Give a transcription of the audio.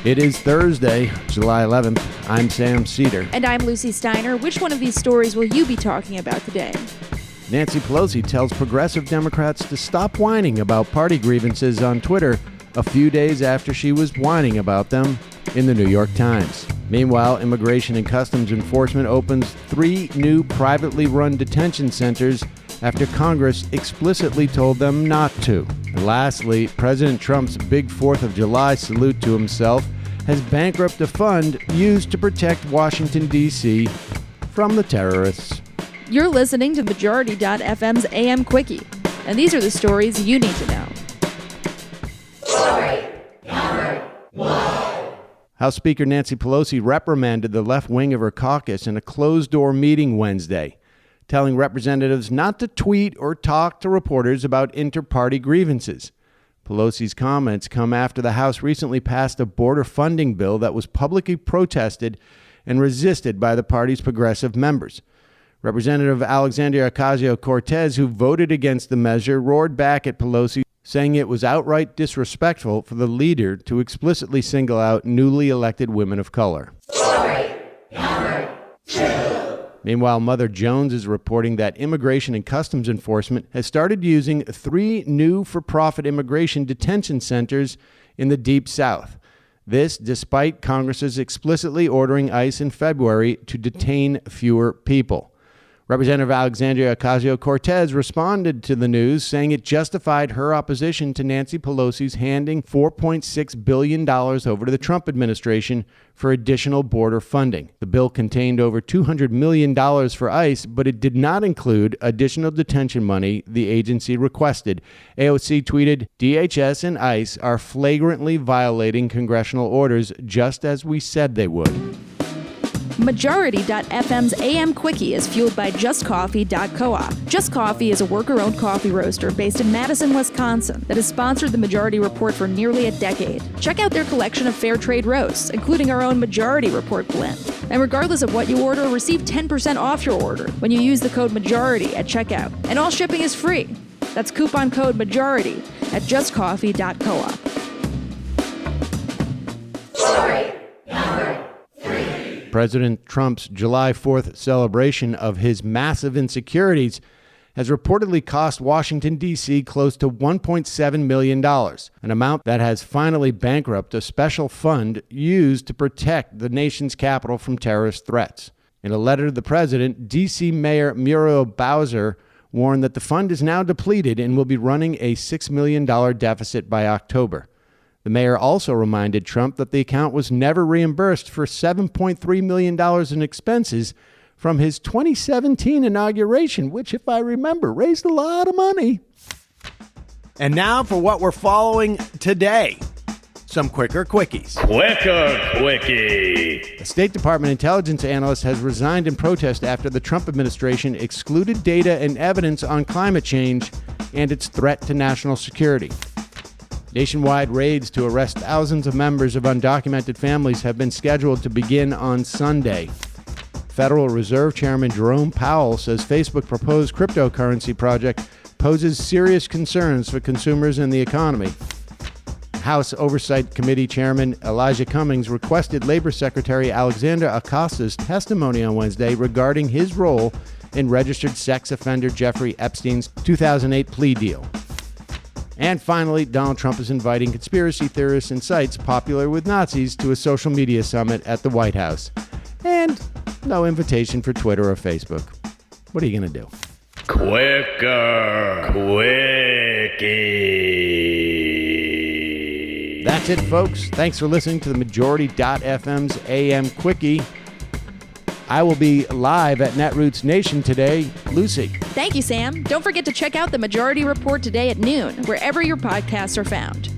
It is Thursday, July 11th. I'm Sam Cedar. And I'm Lucy Steiner. Which one of these stories will you be talking about today? Nancy Pelosi tells progressive Democrats to stop whining about party grievances on Twitter a few days after she was whining about them in the New York Times. Meanwhile, Immigration and Customs Enforcement opens 3 new privately run detention centers after Congress explicitly told them not to. And lastly, President Trump's big 4th of July salute to himself has bankrupted a fund used to protect Washington, D.C. from the terrorists. You're listening to Majority.fm's AM Quickie, and these are the stories you need to know. Story number 1. House Speaker Nancy Pelosi reprimanded the left wing of her caucus in a closed-door meeting Wednesday, telling representatives not to tweet or talk to reporters about inter-party grievances. Pelosi's comments come after the House recently passed a border funding bill that was publicly protested and resisted by the party's progressive members. Representative Alexandria Ocasio-Cortez, who voted against the measure, roared back at Pelosi, saying it was outright disrespectful for the leader to explicitly single out newly elected women of color. Story number 2. Meanwhile, Mother Jones is reporting that Immigration and Customs Enforcement has started using 3 new for-profit immigration detention centers in the Deep South. This despite Congress's explicitly ordering ICE in February to detain fewer people. Representative Alexandria Ocasio-Cortez responded to the news, saying it justified her opposition to Nancy Pelosi's handing $4.6 billion over to the Trump administration for additional border funding. The bill contained over $200 million for ICE, but it did not include additional detention money the agency requested. AOC tweeted, "DHS and ICE are flagrantly violating congressional orders, just as we said they would." Majority.fm's AM Quickie is fueled by justcoffee.coop. Just Coffee is a worker-owned coffee roaster based in Madison, Wisconsin that has sponsored the Majority Report for nearly a decade. Check out their collection of fair trade roasts, including our own Majority Report blend. And regardless of what you order, receive 10% off your order when you use the code MAJORITY at checkout. And all shipping is free. That's coupon code MAJORITY at justcoffee.coop. Story number 3. President Trump's July 4th celebration of his massive insecurities has reportedly cost Washington, D.C. close to $1.7 million, an amount that has finally bankrupted a special fund used to protect the nation's capital from terrorist threats. In a letter to the president, D.C. Mayor Muriel Bowser warned that the fund is now depleted and will be running a $6 million deficit by October. The mayor also reminded Trump that the account was never reimbursed for $7.3 million in expenses from his 2017 inauguration, which, if I remember, raised a lot of money. And now for what we're following today. Some quicker quickies. Quicker quickie. A State Department intelligence analyst has resigned in protest after the Trump administration excluded data and evidence on climate change and its threat to national security. Nationwide raids to arrest thousands of members of undocumented families have been scheduled to begin on Sunday. Federal Reserve Chairman Jerome Powell says Facebook's proposed cryptocurrency project poses serious concerns for consumers and the economy. House Oversight Committee Chairman Elijah Cummings requested Labor Secretary Alexander Acosta's testimony on Wednesday regarding his role in registered sex offender Jeffrey Epstein's 2008 plea deal. And finally, Donald Trump is inviting conspiracy theorists and sites popular with Nazis to a social media summit at the White House. And no invitation for Twitter or Facebook. What are you going to do? Quicker quickie. That's it, folks. Thanks for listening to the Majority.fm's AM Quickie. I will be live at Netroots Nation today. Lucy. Thank you, Sam. Don't forget to check out the Majority Report today at noon, wherever your podcasts are found.